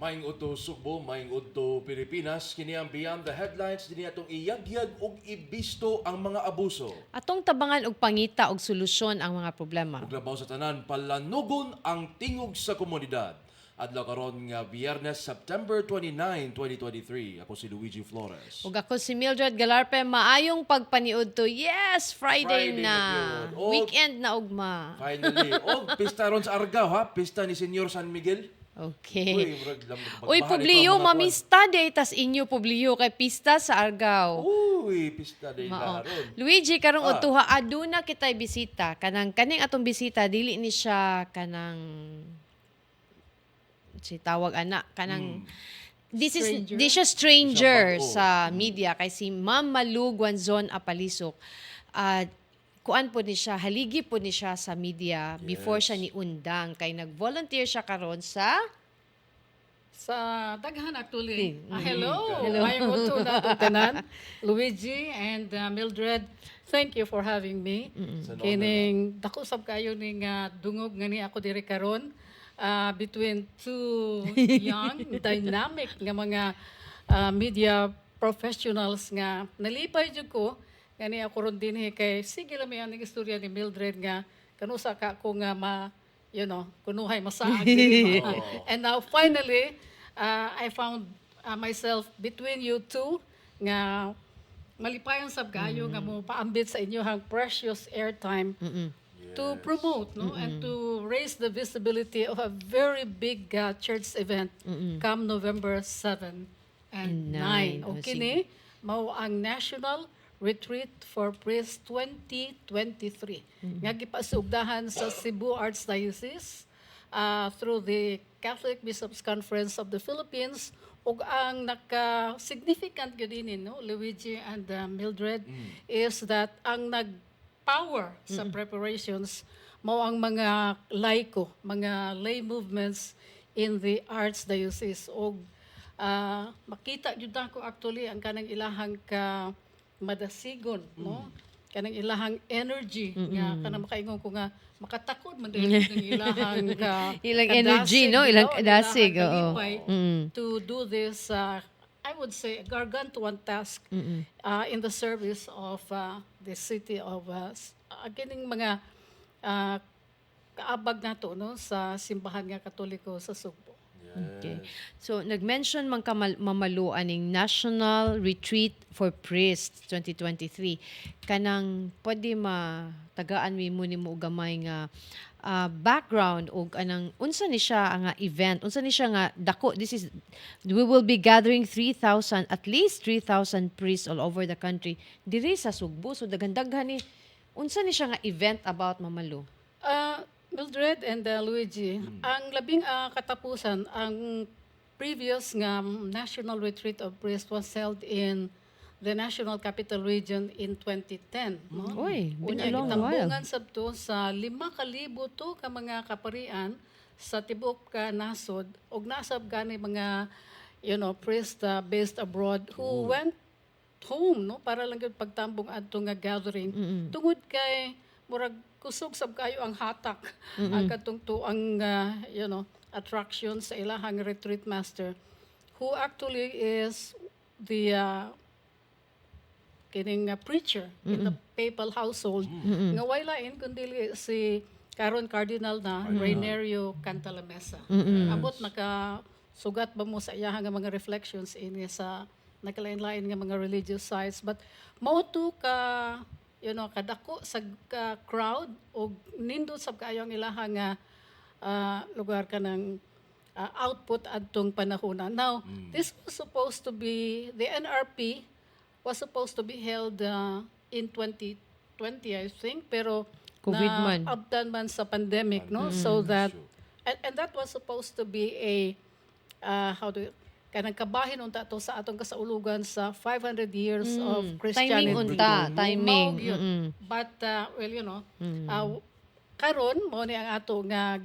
Maing udto Subo, maing udto Pilipinas, kini ang Beyond the Headlines, dinhi atong iyagyag og ibisto ang mga abuso. Atong tabangan og pangita og solusyon ang mga problema. Ug labaw sa tanan, palanugon ang tingog sa komunidad. Adlaw karon nga Biyernes, September 29, 2023. Ako si Luigi Flores. Ug ako si Mildred Galarpe, maayong pagpaniud to. Yes, Friday Friday na. na yun. Og- Weekend na ugma. Finally, og pista ron sa Argao ha, pista ni Senyor San Miguel. Okay. murag lam- Uy, pagbahan Publio, ito ang mga mamista day, tas inyo Publio kay pista sa Argao. Uy, pista din Mao. karon. Luigi, karong Ah. utuha, aduna kitay bisita. Kaning atong bisita, dili ni siya kanang si tawag anak kanang this Stranger? is di siya stranger Siya bago. sa media kay si Ma'am Malu Guanzon Apalisok. Kuan po ni siya, haligi po ni siya sa media before siya ni undang kay nag-volunteer siya karon sa Daghan actually. Mm. Hello. Hello. May to na itong tanan. Luigi and Mildred, thank you for having me. Sa Kining dako sab kayo ning dungog nga ni ako diri karon between two young, dynamic nga mga media professionals nga nalipay jud ko gani ako ron dinhi kay sige lang may aning istorya ni Mildred nga kanusa ka ko nga kunuhay masaag diri. And now finally I found myself between you two nga malipayan sab kayo nga mo paambit sa inyohang precious airtime to promote and to raise the visibility of a very big church event come November 7 and 9. Oh, Okay sige. ni mao ang National Retreat for Priests 2023 nga gipasugdahan sa Cebu Archdiocese through the Catholic Bishops' Conference of the Philippines ug ang naka-significant gyud dinhi Luigi and Mildred is that ang nag-power sa preparations mao ang mga laiko, mga lay movements in the Archdiocese ug makita jud ako actually ang kanang ilahang ka madasigon kanang ilahang energy nga kanang makaingon ko nga makatakod man din ng ilahang Ilang energy, no? Ilang kadasig, oo. to do this I would say gargantuan task in the service of the city of kining mga kaabag nato sa simbahan nga Katoliko sa Sugbo. Okay. So, nag-mention man ka Mamalu aning National Retreat for Priests 2023. Kanang pwede matagaan mi mo nimo og gamay nga background og anang unsa ni siya nga event, unsa ni siya nga dako. We will be gathering 3,000, at least 3,000 priests all over the country diri sa Sugbo. So daghan-daghan ni unsa ni siya nga event about Mamalu. Mildred and Luigi, ang labing katapusan, ang previous nga National Retreat of Priests was held in the National Capital Region in 2010. Uy, been a Unya, long gitambungan sabto sa 5,000 to ka mga kaparian sa tibok ka nasod ug nasab gani mga priests based abroad who went home para lang gyud pagtambong adto nga gathering tungod kay murag kusog sab kayo ang hatak ang katong tuang attraction sa ilahang retreat master who actually is the kining preacher in the papal household nga way lain kundi si karon cardinal na Rainerio Cantalamessa. Abot sugat ba mo sa iyahang nga mga reflections ini sa nakalain-lain nga mga religious sites but mao to ka kadako sa crowd o nindot sab kaayo ang ilahang nga lugar kanang output adtong panahona. Now, this was supposed to be the NRP was supposed to be held in 2020 I think pero COVID man. abdan man sa pandemic so that and that was supposed to be a kanang kabahin unta to sa atong kasaulugan sa 500 years of Christianity. Timing unta, timing. Mao gyud. But karon mo ni ang ato nga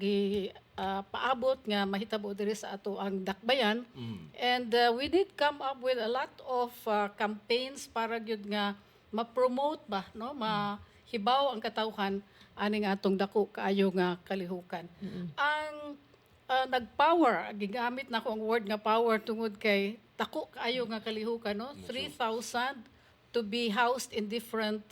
paabot nga mahitabo diri sa ato ang dakbayan. And we did come up with a lot of campaigns para gyud nga ma-promote mahibaw ang katawhan aning atong dako kaayo nga kalihukan. Ang nag-power, gigamit na ko ang word nga power tungod kay dako kaayo nga kalihukan, no? 3,000 to be housed in different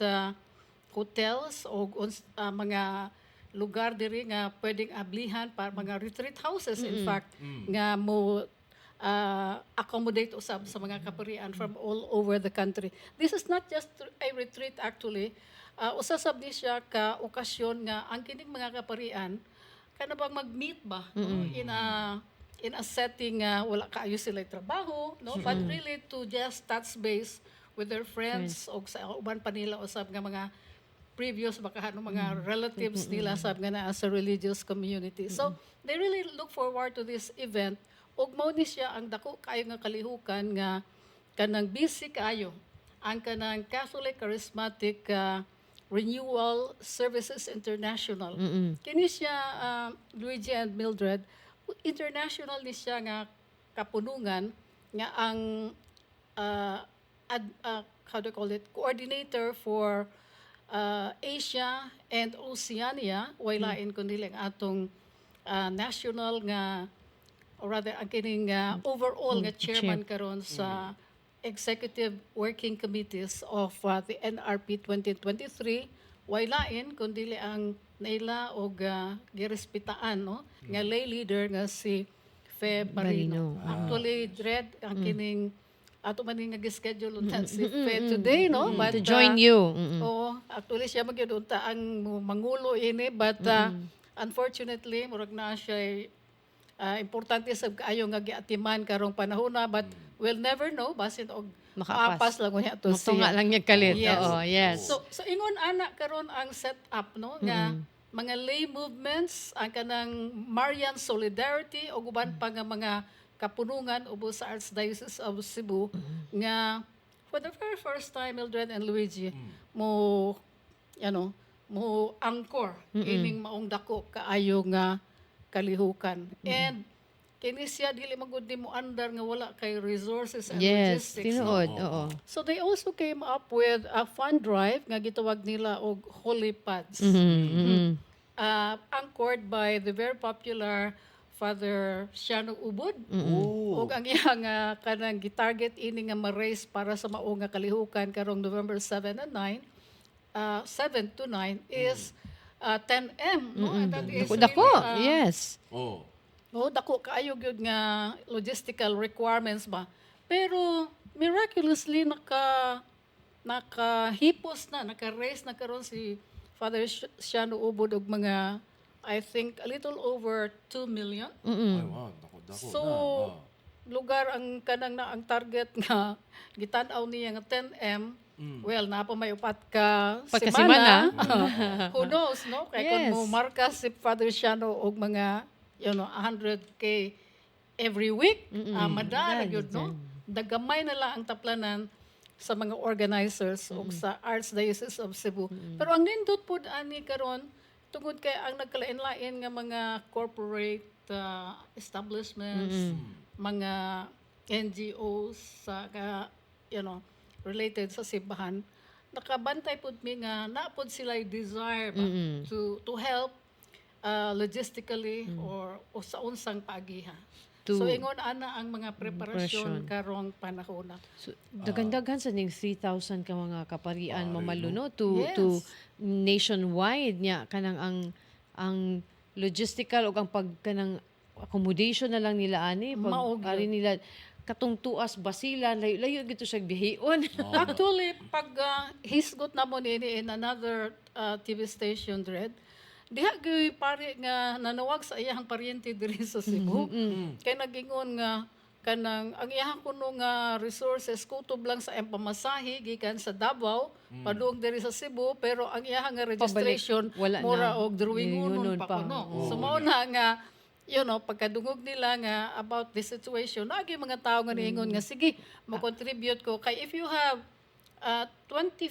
hotels o mga lugar diri nga pwedeng ablihan para mga retreat houses in fact nga mo accommodate usab sa mga kaparian from all over the country. This is not just a retreat actually. Usasab ni siya ka okasyon nga ang kining mga kaparian kana bang mag-meet ba no? in a setting wala kaayo sila trabaho, no? But really to just touch base with their friends o sa uban pa nila usab nga mga previous baka mga relatives nila sab nga naa sa religious community. So they really look forward to this event. Ug mao ni siya ang dako kayo nga kalihukan nga kanang busy kayo ang kanang Catholic Charismatic Renewal Services International. Kini siya Luigi and Mildred, international ni siya nga kapunungan nga ang how do you call it, coordinator for Asia and Oceania, waylain kundi lang atong national nga or rather ang kining overall nga chairman karon sa executive working committees of the NRP 2023, waylain kundi ang naila og girespitaan no nga lay leader nga si Fe Barino. Actually dread ang kining ato man nga gi-schedule unta si Fe today no but To join you. oo, actually siya magyud unta ang mangulo ini but unfortunately murag na siya importante sab kaayo nga giatiman karong panahona but we'll never know basin og maapas lang niya to Matunga lang niya kalit. Yes. Oo, yes. So ingon ana karon ang setup no nga mga lay movements ang kanang Marian Solidarity o uban pa nga mga kapunungan ubos sa Archdiocese of Cebu nga for the very first time Mildred and Luigi mo mo angkor ining maong dako kaayo nga kalihukan. And kini siya dili magud mo andar nga wala kay resources and Yes, logistics. tinuod. Oo. So they also came up with a fund drive nga gitawag nila og Holy Pads. Anchored by the very popular Father Shano Ubod. Oh. Ug ang iyang kanang gitarget ini nga ma-raise para sa mao nga kalihukan karong November 7 and 9, 7 to 9 is 10M. No? And that is Dako, really, yes. Oh. no, dako kaayo gyud nga logistical requirements ba. Pero miraculously nakahipos na, naka-raise na karon si Father Shano Ubod og mga I think a little over 2 million. Ay, wow. Dako So na. lugar ang kanang na ang target nga gitan-aw niya nga 10M. Well, napa may upat ka Pagkasimana. Who knows, no? Kaya Yes. kung mo marka si Father Shano og mga 100K every week, madara gyud no? Dagamay na lang ang taplanan sa mga organizers o sa Archdiocese of Cebu. Pero ang nindot pud ani karon tungod kay ang nagkalain-lain nga mga corporate establishments, mga NGOs sa related sa simbahan, nakabantay pud mi nga naapod sila desire ba, to help logistically or sa unsang paagiha. So ingon ana ang mga preparasyon karong panahon. So, daghan-daghan sa ning 3,000 ka mga kaparian mamalo no Yes. to nationwide nya kanang ang logistical o ang kanang accommodation na lang nila ani Mao gyud. ari nila katong tuas basilan layo gito siya bihion. Actually, pag hisgot na mo nini in another TV station, Dred, diha gyud pare nga nanawag sa iyang paryente diri sa Cebu. Kay nagingon nga kanang ang iyang kuno nga resources kutob lang sa pamasahe gikan sa Davao padung diri sa Cebu pero ang iyang nga registration Wala mura na. og drawingonon Drawingonon pa pa. kuno. Oh. So mao na nga pagkadungog nila nga about the situation, nagi mga tao nga niingon nga sige, mo-contribute ko kay if you have 25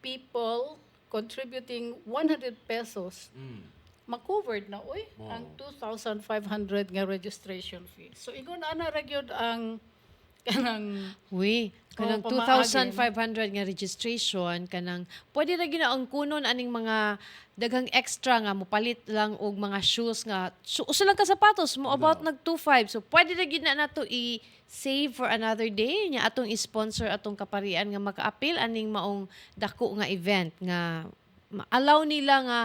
people contributing 100 pesos, ma-covered na ang 2,500 nga registration fee. So ingon ana ra gyud ang kanang Uy, kanang Oo, pamaagi. 2,500 nga registration, kanang pwede ra gyud na ang kunon aning mga daghang extra nga mopalit lang og mga shoes nga usa lang ka sapatos mo about nag 2,500. So pwede ra gyud na nato i-save for another day nya atong i-sponsor atong kaparian nga maka-appeal aning maong dako nga event nga allow nila nga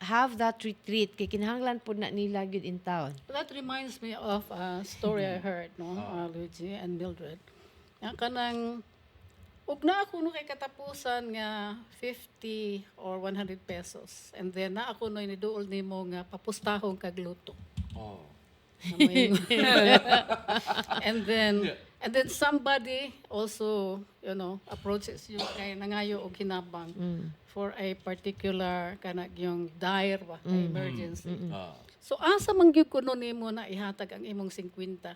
have that retreat kay kinahanglan pud na nila gyud in town. That reminds me of a story I heard, no, Luigi and Mildred. Nga kanang, ug na ako no kay katapusan nga 50 or 100 pesos. And then na ako no niduol nimo nga papustahon kag luto. Oh. Na moingon. and then somebody also, approaches you kay nangayo og hinabang for a particular kanang yung dire ba, emergency. Ah. So asa man gyud kuno nimo na ihatag ang imong 50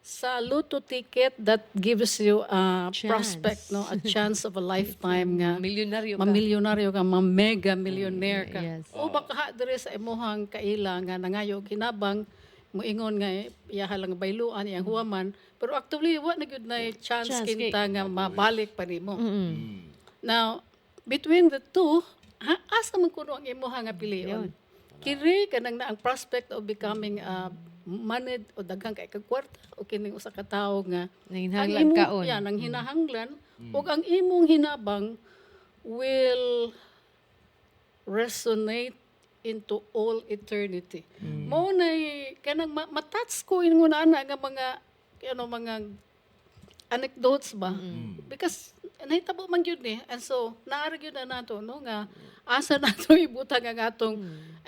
sa Lotto ticket that gives you a Chance. prospect, no, a chance of a lifetime nga Milyonaryo ka. mamilyonaryo ka, mega millionaire ka. Yes. O baka diri sa imuhang kaila nga nangayo og hinabang moingon nga iya lang bayluan iyang huwaman, pero actually wa na gyud na chance Chance kinta nga mabalik pa nimo. Mm. Now, between the two, asa man kuno ang imuha nga pilion? Kiri kanang na ang prospect of becoming manid o daghang kay kag kwarta o kining usa ka tawo nga Nanginhanglan kaon. yan ang hinahanglan ug ang imong hinabang will resonate into all eternity. Mao nay kanang matouch ko ingon ana nga mga mga anecdotes ba? Because nahitabo man gyud ni. And so naara gyud na nato no nga asa nato ibutang ang atong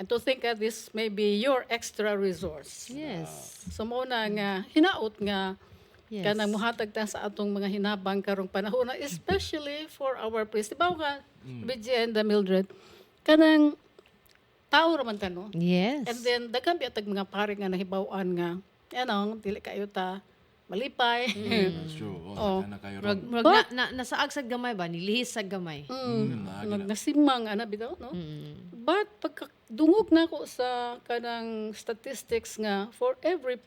and to think that this may be your extra resource. Yes. So mao na nga hinaot nga Yes. kanang muhatag ta sa atong mga hinabang karong panahon na especially for our priest. Diba ka, BJ and Mildred, kanang tao raman ta no? Yes. And then daghan biatag mga pare nga nahibaw-an nga dili kayo ta malipay. That's true. Oh, na kayo ron. Murag nasaag sa gamay ba? Nilihis sa gamay. Nasimang ana bitaw no. But pagkadungog na ko sa kanang statistics nga for every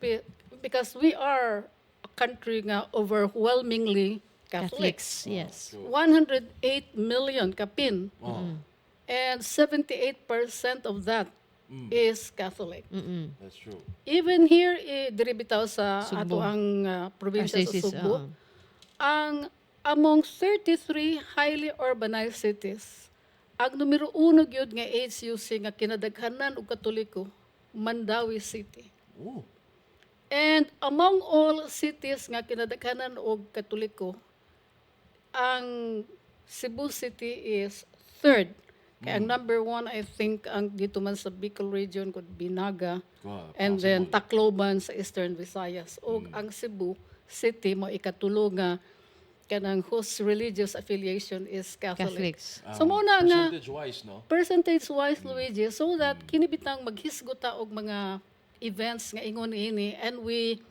because we are a country nga overwhelmingly Catholics. Yes. 108 million kapin. Oh, And 78% of that is Catholic. that's true. Even here, diri bitaw sa Sugbo. ato ang probinsya sa Archdiocese, Sugbo, ang among 33 highly urbanized cities, ang numero 1 gyud nga HUC nga kinadaghanan og Katoliko, Mandawi City. Oh. And among all cities nga kinadaghanan og Katoliko, ang Cebu City is third. Kaya ang number 1, I think, ang dito man sa Bicol region could be Naga. Wow, And then Tacloban sa Eastern Visayas. O ang Cebu City mo ikatulo nga kanang whose religious affiliation is Catholic. Catholics. So mo na nga Percentage-wise, no? percentage-wise, Luigi, so that kinibitang maghisgot ta og mga events nga ingon ini and we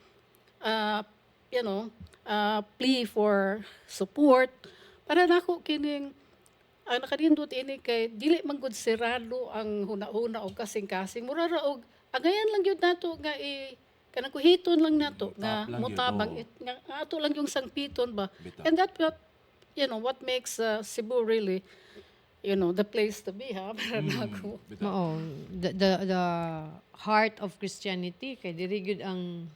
plea for support para nako kining ang nakadindot ini kay dili man gud sirado ang huna-huna og kasing-kasing mura ra og agayan lang gyud nato nga kanang kuhiton lang nato nga lang yun, mutabang oo. nga ato lang yung sangpiton ba. Bitaw. And that what makes Cebu really the place to be ha para nako. Mao, the heart of Christianity kay diri gyud ang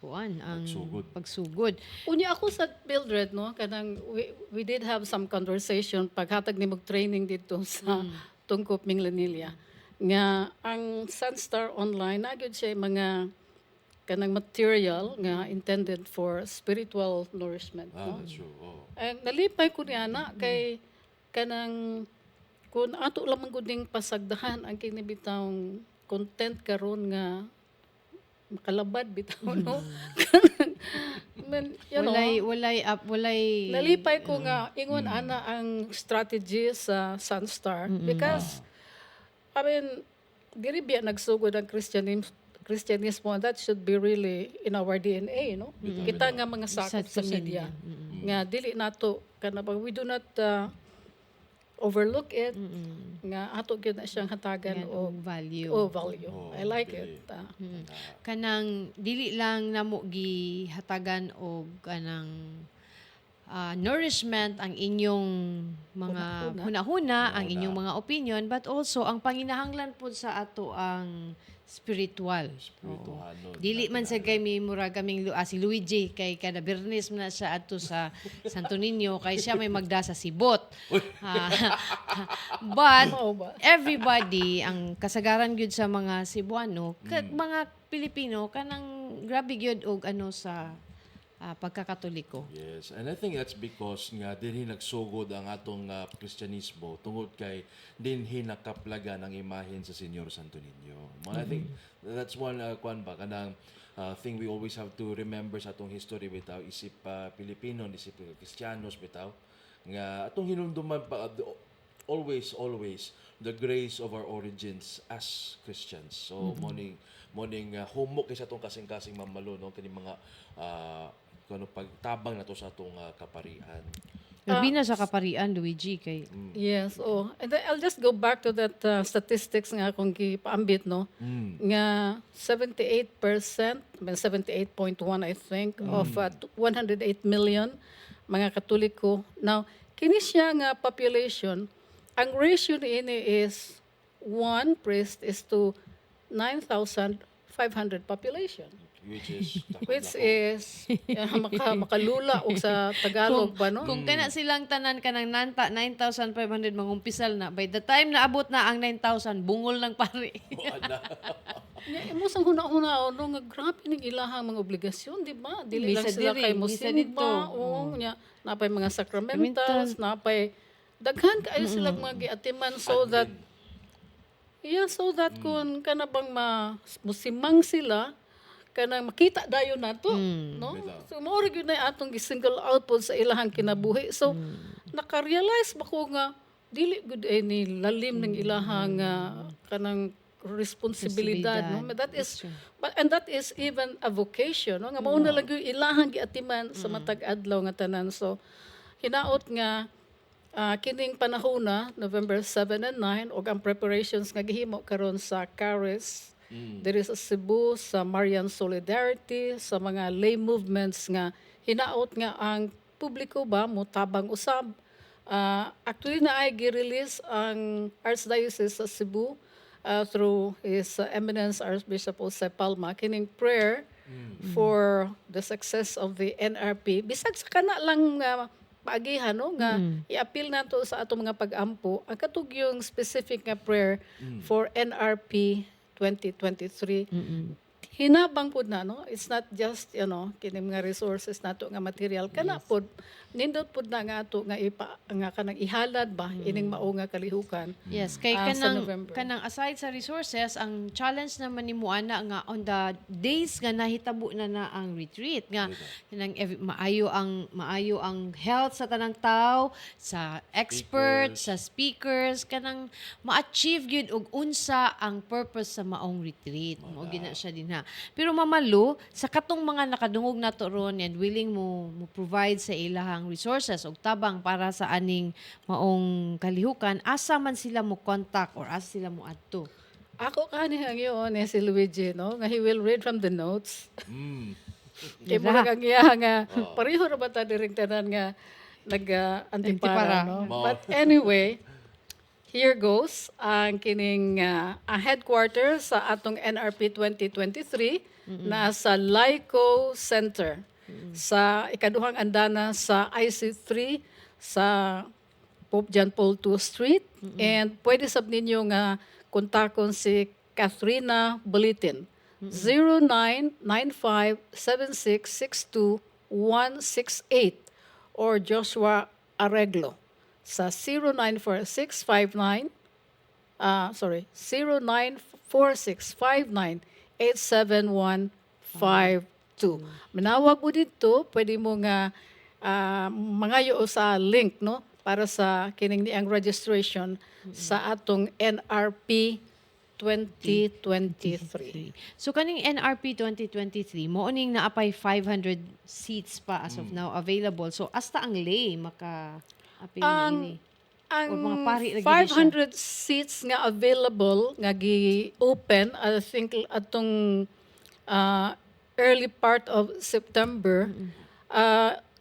ang pagsugod. Unya ako sa Mildred, no, kanang we did have some conversation paghatag ni mag training dito sa Tungkop Minglanilla nga ang Sunstar Online na gyud siya mga kanang material nga intended for spiritual nourishment. Ah, No? that's true. Oh. Ang nalipay ko niya na kay kanang kung ato lamang guding pasagdahan ang kinibitang content karon nga makalabad bitaw no. Walay Nalipay ko nga ingon ana ang strategy sa Sunstar because I mean diri biya nagsugod ang Christianismo and that should be really in our DNA no. Kita nga mga sakop sa social media nga dili nato kana we do not overlook it nga ato gyud na siyang hatagan Yan, og value. value. Oh, I like dili. it. Kanang dili lang namo gihatagan og kanang nourishment ang inyong mga hunahuna, ang inyong mga opinion, but also ang panginahanglan po sa ato ang spiritual. Spiritual, no? Dili man sa kay mi mura kaming si Luigi kay kada Bernes man na siya ato sa Santo Niño kay siya may magda sa sibot. But Mao ba? everybody ang kasagaran gyud sa mga Cebuano, mga Pilipino kanang grabe gyud og ano sa pagkakatoliko. Yes, and I think that's because nga dinhi nagsugod ang atong Kristyanismo tungod kay dinhi nakaplaga ng imahen sa Senyor Santo Niño. I think that's one kwan ba kanang thing we always have to remember sa atong history bitaw isip Pilipino, isip Kristiyanos bitaw nga atong hinumduman pa always the grace of our origins as Christians. So morning humok kay sa atong kasing-kasing mamalo no kani mga kung pagtabang na to sa atong kaparian. Labi na sa kaparian, Luigi, kay Yes, and then I'll just go back to that statistics nga akong gipaambit, no? Nga 78%, 78.1 I think, of 108 million mga Katoliko. Now, kini siya nga population, ang ratio niini is 1 priest is to 9,500 population. Which is Makalula o sa Tagalog ba, no? kung kana silang tanan kanang 9,500 mangumpisal na, by the time naabot na ang 9,000, bungol ng pari. Imo sang huna-huna no nga grabe ning ilahang mga obligasyon, di ba? Dili lang Bisa sila diri, kay bisa musimba, dito. o nya napay mga sacramentals, napay daghan kaayo sila mga giatiman so that kung kana bang musimang sila kanang makita dayon nato, no? So mao gyud na atong gi-single out po sa ilahang kinabuhi. So naka-realize ba ko nga dili gud ni lalim ng ilahang kanang responsibilidad, no? But that is even a vocation, no? Nga mao na lang yung ilahang giatiman sa matag adlaw nga tanan. So hinaot nga kining panahona November 7 and 9 og ang preparations nga gihimo karon sa Caris there is sa Cebu, sa Marian Solidarity, sa mga lay movements nga hinaot nga ang publiko ba mutabang usab. Actually na ay gi-release ang Archdiocese sa Cebu through His Eminence Archbishop Jose Palma kining prayer for the success of the NRP. Bisag sa kana lang paagihan no nga i-appeal nato sa ato mga pag-ampo ang katugyong specific nga prayer for NRP 2023. Hinabang pud na no, it's not just kini mga resources nato nga material kana pud nindot pud na nga ato nga nga kanang ihalad ba ining mao nga kalihukan. Yes, kay sa November. kanang aside sa resources, ang challenge naman ni Muana nga on the days nga nahitabo na ang retreat nga kanang maayo ang health sa tanang tao, sa experts, sa speakers kanang ma-achieve gyud og unsa ang purpose sa maong retreat. Mao gina siya din ha. Pero mamalo sa katong mga nakadungog nato ron and willing mo provide sa ilahang resources og tabang para sa aning maong kalihukan, asa man sila mo contact or asa sila mo adto? Ako kani ang yun si Luigi no nga he will read from the notes. Kay murag ang iya nga pareho ra ba ta diring tanan nga Antipara. nag-antipara no. But anyway, here goes ang kining headquarters sa atong NRP 2023 na sa Laico Center sa ikaduhang andana sa IC3 sa Pope John Paul II Street and pwede sab ninyo nga kontakon si Kathrina Bulitin 0995766268 or Joshua Arreglo sa 0946598715 Manawag mo dito, pwede mo nga mangayo sa link no para sa kining niang registration sa atong NRP 2023. So kaning NRP 2023 mo ning naapay 500 seats pa as of now available. So hasta ang lay maka apil Ang ini. Ang Or mga pari lagi di siya? 500 seats nga available nga gi-open I think atong early part of September.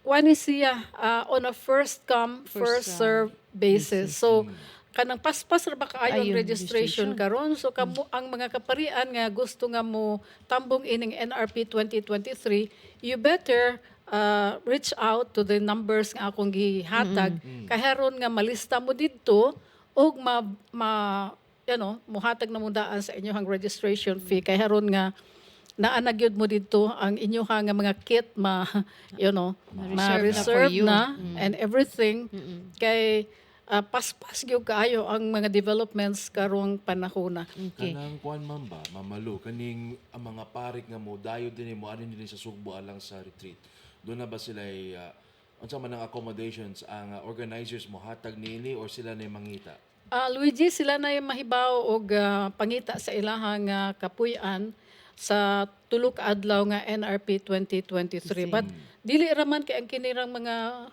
Wani siya on a first come first serve basis. So kanang paspas ra ba kaayo ang Ayun, registration karon so kamo ang mga kaparian nga gusto nga mo tambong ining NRP 2023 you better reach out to the numbers nga akong gihatag kaharon nga malista mo didto og muhatag na mo daan sa inyong registration fee kaharon nga naanagyod mo dito ang inyo nga mga kit ma-reserve you. na and everything kay paspas gyud kaayo ang mga developments karong panahon na. Okay. Kanang kuan man ba, mamalo, kaning ang mga parik nga mo, dayo din mo, ano nila sa Sugbo alang sa retreat. Doon na ba sila unsa man ang accommodations ang organizers mo hatag nini or sila na mangita? Luigi, sila na yung mahibaw og pangita sa ilahang kapuy-an sa tulo ka adlaw nga NRP 2023. But dili raman kay ang kinirang mga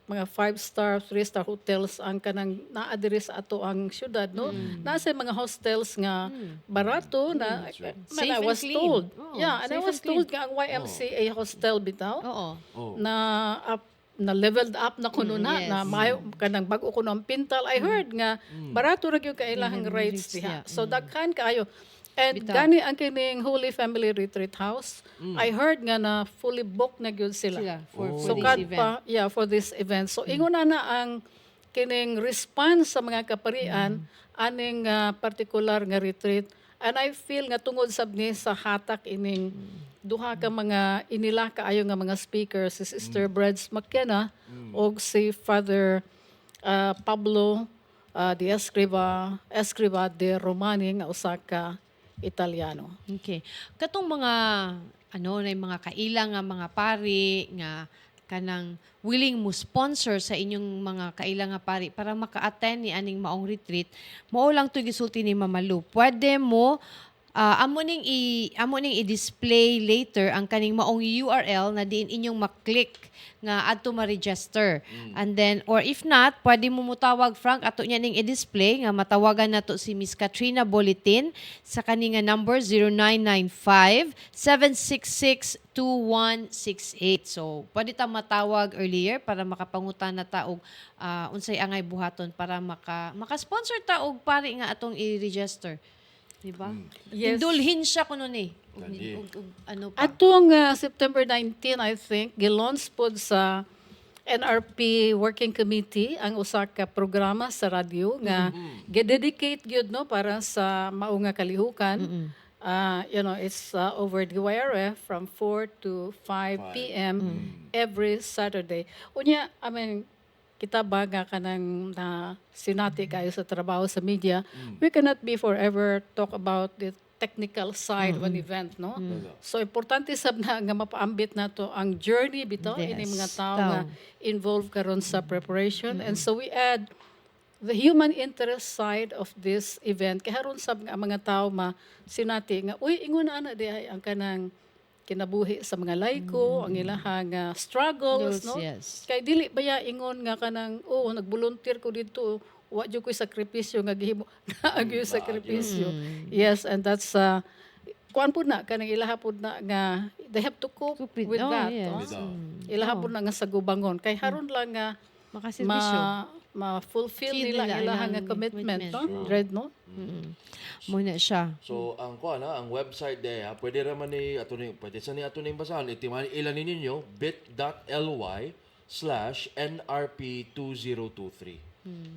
5-star, 3-star hotels ang kanang naa diri sa ato ang syudad, no? Nasa mga hostels nga barato na Safe I and was clean. told. Oo, Yeah, and I safe was and clean. told nga ang YMCA hostel bitaw Oo. Oh. na leveled up na kuno na yes. na mayo kanang bag-o kuno ang pintal. I heard nga barato ra gyud ka ilahang rates rates diha. niya. So daghan kaayo. And Bitaw. gani ang kining Holy Family Retreat House, I heard nga na fully booked na gyud sila. Sila for So this kad event. pa, for this event. So ingon na ang kining response sa mga kaparian aning particular nga retreat. And I feel nga tungod sab ni sa hatak ining duha ka mga inila kaayo nga mga speakers, si Sister Breads McKenna og si Father Pablo de Escriva de Romani nga usa ka Italiano. Okay. Katong mga na yung mga kailang nga mga pari nga kanang willing mo sponsor sa inyong mga kailang nga pari para maka-attend ni aning maong retreat, mao lang to gisulti ni Mama Lu. Pwede mo amo ning i-display later ang kaning maong URL na diin inyong maklik nga adto ma-register. And then or if not, pwede mo mutawag Frank ato niya ning i-display nga matawagan nato si Miss Katrina Bolitin sa kaninga number 0995-766-2168. So, pwede ta matawag earlier para makapangutan na ta og unsay angay buhaton para maka-sponsor ta og pari nga atong i-register. Diba? Yes. Indulhin siya kuno ni. Gani. Ano pa? Atong September 19, I think, gilaunch pod sa NRP Working Committee ang usa ka programa sa radyo nga gi-dedicate gyud no para sa mao nga kalihukan. It's over the YRF from 4 to 5 p.m. every Saturday. Unya, I mean, kita ba nga kanang na sinati kayo sa trabaho sa media, we cannot be forever talk about the technical side of an event, no? So, importante sab na nga mapaambit nato ang journey bitaw Yes. ini mga tao nga involved karon sa preparation. And so, we add the human interest side of this event. Kaharon sab nga ang mga tao sinati nga, uy, ingon na di ay ang kanang kinabuhi sa mga laiko, ang ilahang struggles, no? Yes. Kay dili baya ingon nga kanang nag-volunteer ko dito, wa jud ko'y sakripisyo nga gihimo. Naagyo sakripisyo. Yes, and that's kuan pud na kanang ilaha pud na nga they have to cope Cope with- with oh, that. yes. Ilaha pud na nga sa gubangon. Kay haron lang nga Makaservisyo. ma-fulfill Feel nila nila ang ilahang ilang commitment, no? commitment. Dread, no? Muna siya. So ang ang website there, pwede raman ni pwede sa ni ato ni basahan itiman ilan ninyo bit.ly/NRP2023.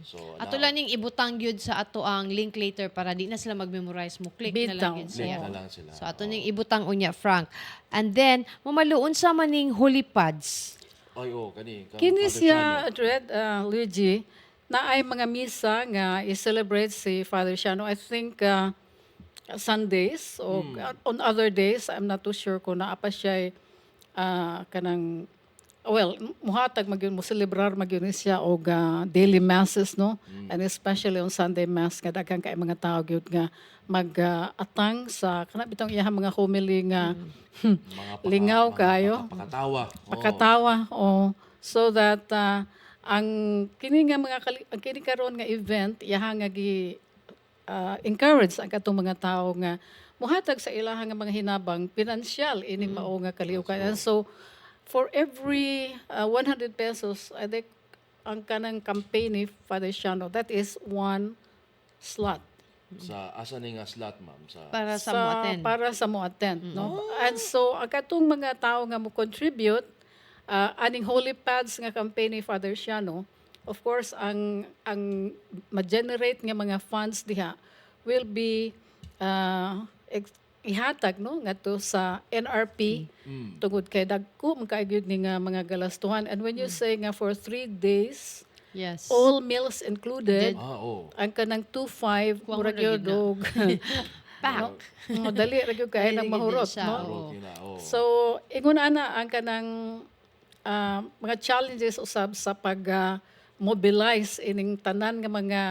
So Ato lang ning ibutang gyud sa ato ang link later para di na sila mag-memorize mo. Click na lang Bitaw. gyud click siya. na lang sila. So ato ning ibutang unya Frank. And then mamaluon sa maning holy pads. Ay kani Kini Father siya, Shano. Dread, Luigi, na ay mga misa nga i-celebrate si Father Shano. I think Sundays o on other days, I'm not too sure kung naapa siya kanang, muhatag mo celebrar magyun siya og daily masses, no? And especially on Sunday Mass, nga daghang kay mga tao gyud nga mag-atang sa kana bitong iyahang mga homily nga Mga lingaw kayo. Pakatawa. Pakatawa. So that ang kini nga ang kini karon nga event iyaha nga gi encourage ang katong mga tao nga muhatag sa ilaha nga mga hinabang pinansyal ini mao nga kalihukan. And so for every 100 pesos, I think ang kanang campaign ni Father Shano, that is one slot. Sa asa ni nga slot, ma'am? Sa Para sa mo attend. Para sa mo attend, no? And so ang katong mga tao nga mo contribute aning holy pads nga campaign ni Father Shano, of course ang ma-generate nga mga funds diha will be ihatag no ngadto sa NRP tungod kay dagko man kaagyud ni nga mga galastuhan. And when you say nga for 3 days, Yes. all meals included, ang kanang 2.5 Kuha mo murag na yun gid na. og Pack. dali ra gyud kay nang Dali gid mahurot, siya, no? oo. So, ingon ana ang kanang mga challenges usab sa pag-mobilize ining tanan nga mga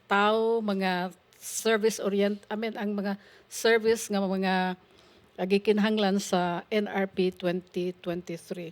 tao, mga ang mga service nga mga gikinahanglan sa NRP 2023.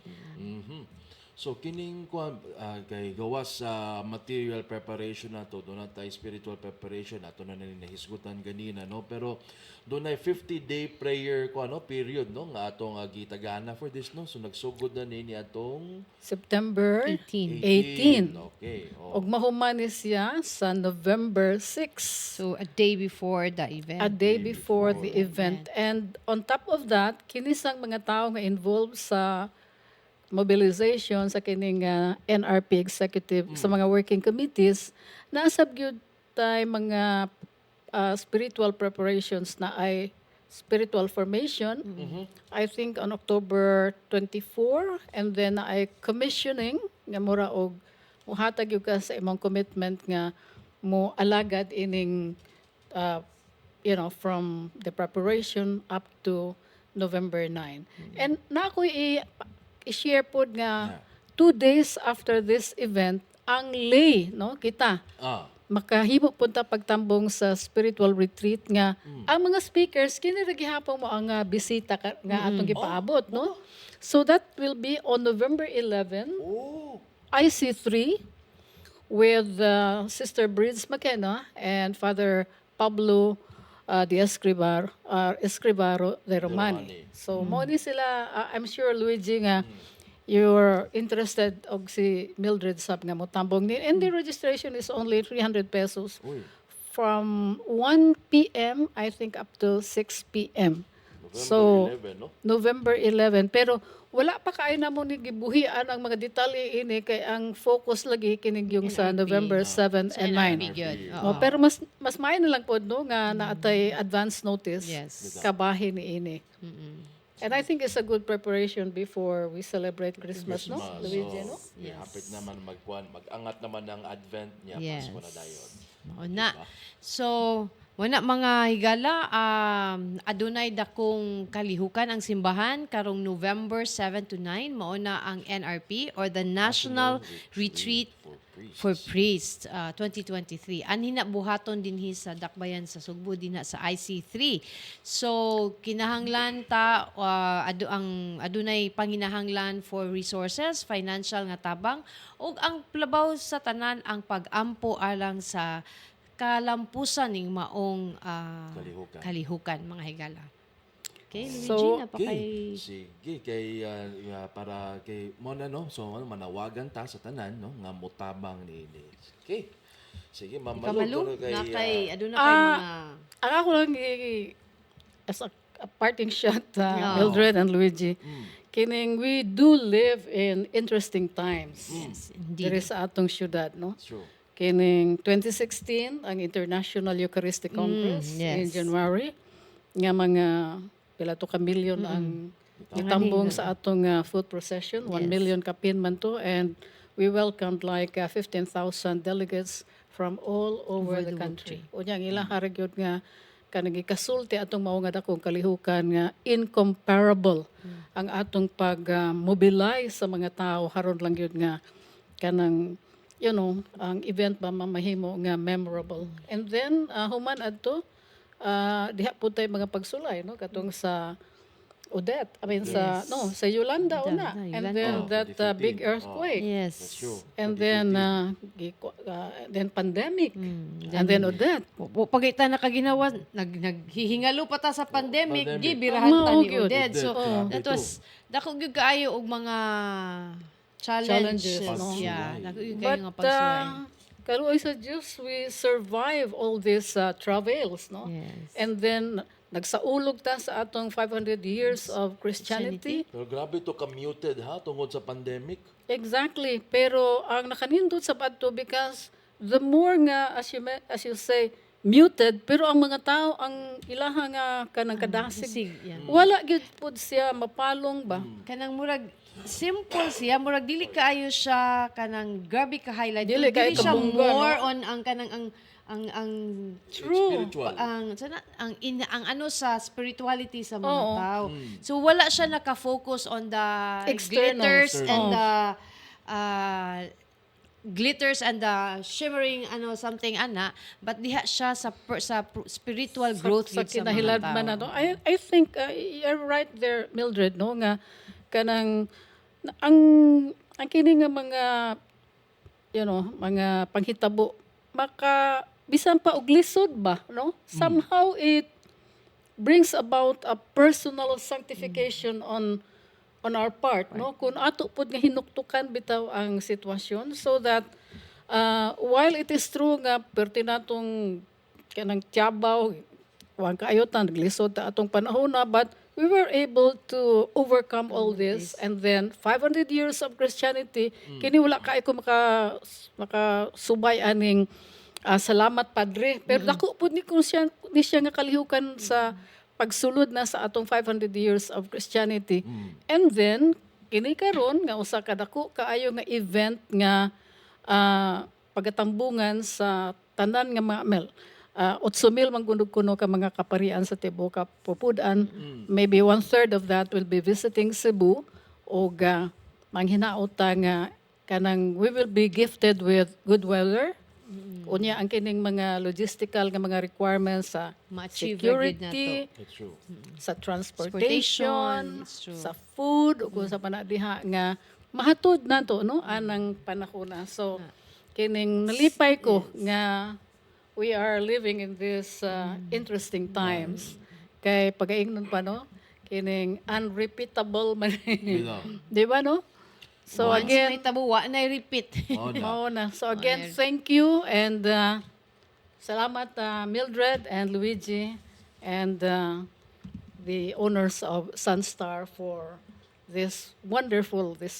So kining kuan kay gawas sa material preparation nato, doon na tayo spiritual preparation nato na nahisgutan ganina, no, pero doon ay 50-day prayer ko period, no, nga atong gitagana for this, no, so nagsugod na ni atong September 18. 18. Okay. Og mahuman ni siya sa November 6. So a day before the event. A day before the event. And on top of that, kinisang mga tao nga involved sa mobilization sa kining NRP executive sa mga working committees, nasab gyud tay mga spiritual preparations na ay spiritual formation. I think on October 24, and then ay commissioning nga mura og muhatag gyud ka sa imong commitment nga mo alagad ining from the preparation up to November 9. And na ako i-share po nga 2 days after this event, ang lay, no, kita, makahimo punta pagtambong sa spiritual retreat nga ang mga speakers kini ra gihapon mo ang bisita nga atong gipaabot, no? So that will be on November 11, IC3, with Sister Brids McKenna and Father Pablo Escribaro de Romani. So mo ni sila, I'm sure Luigi nga you're interested og si Mildred sab nga mo tambong ni, and the registration is only 300 pesos from 1 p.m. I think up to 6 p.m. So 11, no? November 11, pero wala pa kay na mo ni gibuhian ang mga detalye ini kay ang focus lagi kining yung sa NRP. November 7 and 9. Good. Pero mas maayo na lang pod no nga naatay advance notice Yes. kabahin ni ini. And I think it's a good preparation before we celebrate Christmas, no? Luigi, no? Hapit naman mag-angat naman ang advent niya, Yes. Pasko na dayon. Mao na. So, wala mga higala, adunay dakong kalihukan ang simbahan karong November 7 to 9, mao na ang NRP or the National Retreat for Priests 2023. Anhina buhaton dinhi sa Dakbayan sa Sugbo dinha sa IC3. So kinahanglan ta adunay panginahanglan for resources, financial nga tabang ug ang plabaw sa tanan ang pag-ampo alang sa kalampusan ning maong kalihukan mga higala. Okay, Luigi, So, napakay... Sige, kay para kay mo na, no, so manawagan ta sa tanan, no, nga mutabang ni ini. Okay. Sige, Kamalo, kay na kay aduna kay mga... Ang ako lang as a parting shot, Mildred and Luigi, kining we do live in interesting times. Yes, There indeed. is sa atong syudad, no? True. Kining 2016, ang International Eucharistic Congress in yes. January, nga mga pila to ka million ang itambong sa atong food procession. 1 Yes. million kapin man to, and we welcomed like 15,000 delegates from all over the country. Unya ang ilang haragyod nga kanang ikasulti atong mao nga dakong kalihukan nga incomparable ang atong pag-mobilize sa mga tao haron lang gyud nga kanang ang event ba mamahimo nga memorable. And then human adto diha po tay mga pagsulay, no, katong sa Odette. I mean, sa Yolanda una. Yolanda. And then Oh, that the big 15. earthquake. Yes. That's true. And then pandemic. And then Odette. Pagita na kaginawa, naghihingalo pa ta sa pandemic, Pandemic. di birahan ta ni Gyud. Odette. So, Odette, that grabe was, dako gyud kaayo og mga challenges. Challenges, no? Yeah, dako gyud But kayo nga pagsuway. kaluoy sa Diyos, we survive all these travails, no? Yes. And then, nagsaulog ta sa atong 500 years of Christianity. Pero grabe to ka-muted ha, tungod sa pandemic. Exactly. Pero ang nakanindot sa padto because the more nga, as you say, muted, pero ang mga tao, ang ilaha nga kanang kadasig, Sig, yeah. wala gyud pud siya mapalong ba? Kanang murag simple siya, murag dili kaayo siya kanang grabe ka highlight. Dili kaayo siya kabungga, more no? on ang kanang ang True. Spiritual. ang ano sa spirituality sa mga Oo. tao. So wala siya naka-focus on the Externals. glitters and the glitters and the shimmering something but diha siya sa spiritual growth sa gyud sa mga kinahiladman na tao. no. I think you're right there, Mildred, no, nga kanang ang kini nga mga mga panghitabo maka bisan pa og lisod ba, no? Somehow it brings about a personal sanctification on our part, no? Kung ato pud nga hinuktukan bitaw ang sitwasyon so that while it is true nga perti natong kanang tiyabaw wang kaayotan naglisod ta atong panahon na, but we were able to overcome all this, and then 500 years of Christianity kini wala kay ko makasubay aning salamat Padre, pero dako pud ni siya nga kalihukan sa pagsulod na sa atong 500 years of Christianity. And then kini karon nga usa ka dako kaayo nga event nga pagatambungan sa tanan nga mga 8,000 manggundog kuno ka mga kaparian sa tibuok Kapupudan. Maybe 1/3 of that will be visiting Cebu o manghinaot nga kanang we will be gifted with good weather. Unya ang kining mga logistical nga mga requirements sa Ma-achieve security, That's true. sa Transportation, transportation, it's true. sa food, ug sa panadiha nga mahatod nato no anang panahona. So kining nalipay ko nga we are living in this interesting times. Kay pagaingnon pa no kining unrepeatable man. Di ba no? So Once again, may tabuwa na repeat. Oh, na. mao na. So again, thank you and salamat Mildred and Luigi and the owners of Sunstar for this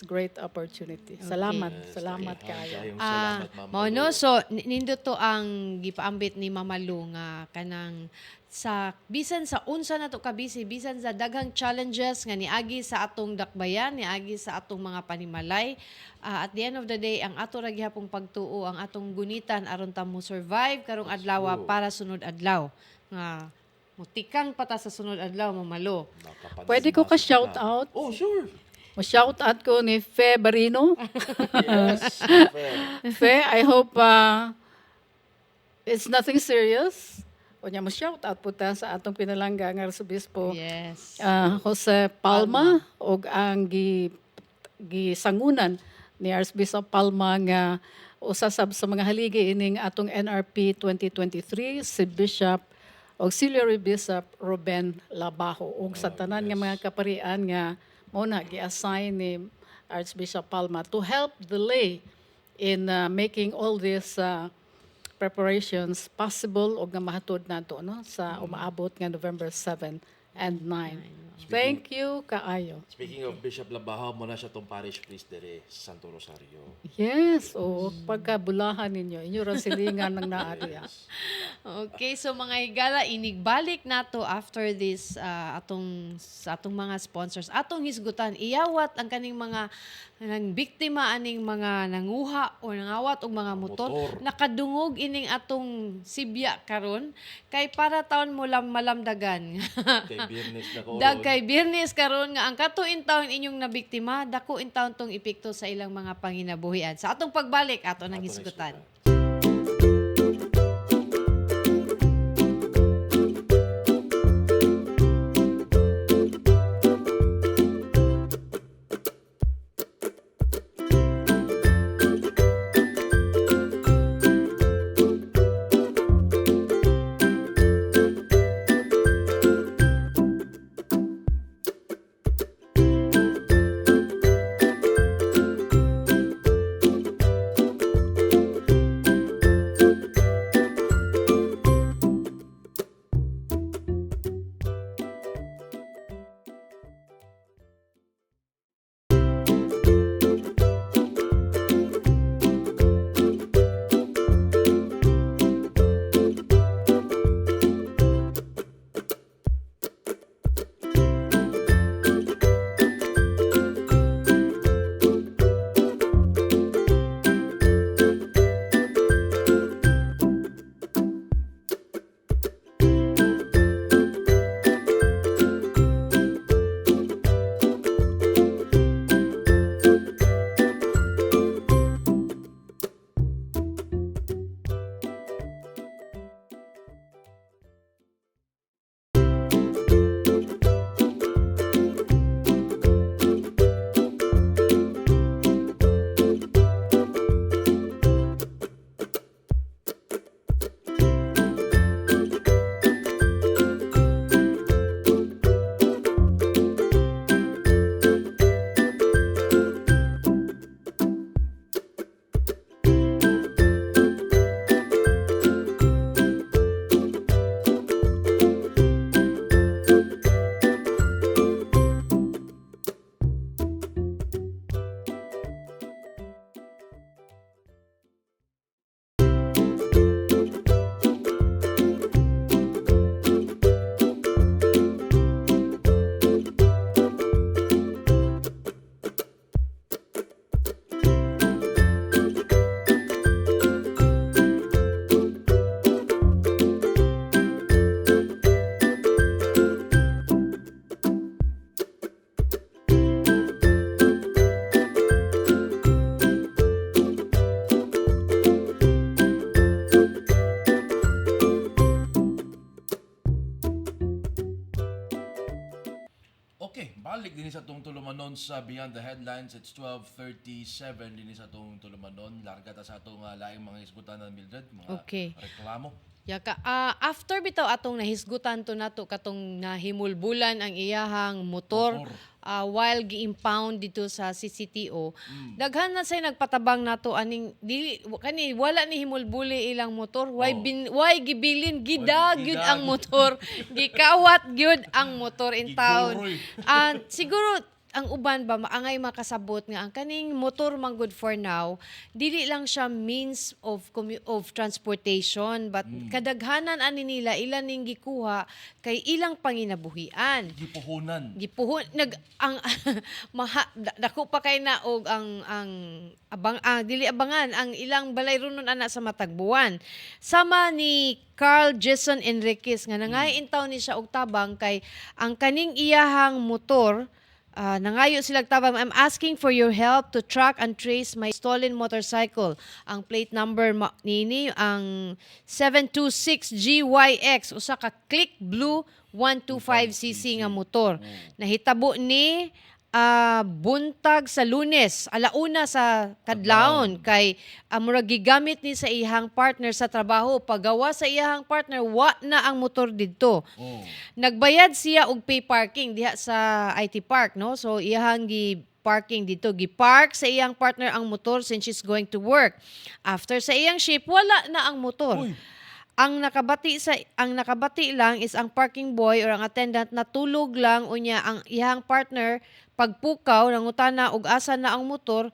great opportunity. Salamat, salamat kayo. Salamat, Ma'am Mao Malu. no, so nindo to ang gipaambit ni Mama Lu nga kanang sa bisan sa unsa na to kabisi, bisan sa daghang challenges nga niagi sa atong dakbayan, niagi sa atong mga panimalay, at the end of the day ang ato ra gihapong pagtuo, ang atong gunitan aron ta mo survive karong adlaw para sunod adlaw nga mutikang pata sa sunod adlaw, Mama Lu. Pwede ko ka shout out? Oh, sure. Mo-shout out ko ni Fe Barino. Yes. Fe, I hope it's nothing serious. O niya mo-shout out po ta sa atong pinalangga nga Arsobispo Yes. Jose Palma o ang gisangunan ni Archbishop Palma nga usasab sa mga haligi ining atong NRP 2023 si Bishop Auxiliary Bishop Ruben Labajo ug sa tanan nga mga kaparian nga mao na gi-assign ni Archbishop Palma to help the lay in making all these preparations possible o nga mahatod nato no sa umaabot nga November 7 and 9. Thank you kaayo. Speaking of Bishop Labaho, mo na siya tong parish priest dere sa Santo Rosario. Yes, o pagkabulahan ninyo, inyo ra silingan ng naari. Okay, so mga higala, inigbalik nato after this sa atong mga sponsors. Atong hisgutan, iyawat ang kaning mga nang biktima aning mga nanguha o nangawat og mga motor. Nakadungog ining atong Sibya karon kay para taon mo lang malamdagan. Kay Biyernes na ko. Dag kay Biyernes karon nga ang katuin taon inyong nabiktima, dako in taon tong epekto sa ilang mga panginabuhian. Sa atong pagbalik ato nang hisgutan. sa tong tulumanon sa Beyond the Headlines. It's 12:37 din sa tong tulumanon. Larga ta sa atong laing mga isgutan ng Mildred, mga Okay. reklamo. Yaka, after bitaw atong nahisgutan to nato katong nahimulbulan ang iyahang motor, while gi-impound dito sa CCTO, daghan na say nagpatabang nato aning dili kani wala ni himulbuli ilang motor, why gibilin gidagyud ang motor, gikawat gyud ang motor in town. Giguroy. Siguro ang uban ba maangay makasabot nga ang kaning motor man good for now dili lang siya means of transportation, but kadaghanan ani nila ilan ning gikuha kay ilang panginabuhian. Gipuhunan. Ang dako pa kay na og ang dili abangan ang ilang balay runon ana sa matagbuan. Sama ni Carl Jason Enriquez nga nangay-intaw ni siya og tabang kay ang kaning iyahang motor. Nangayo silang tabang, I'm asking for your help to track and trace my stolen motorcycle. Ang plate number nini ang 726GYX, usa ka Click Blue 125cc nga motor. Nahitabo ni buntag sa Lunes, alauna sa kadlawon kay murag gigamit ni sa iyang partner sa trabaho. Pagawa sa iyang partner, wa na ang motor didto. Nagbayad siya og pay parking diha sa IT Park, no? So iyang parking dito, gipark sa iyang partner ang motor since she's going to work. After sa iyang shift, wala na ang motor. Ang nakabati lang is ang parking boy or ang attendant natulog lang unya ang iyang partner pagpukaw nangutana og asa na ang motor.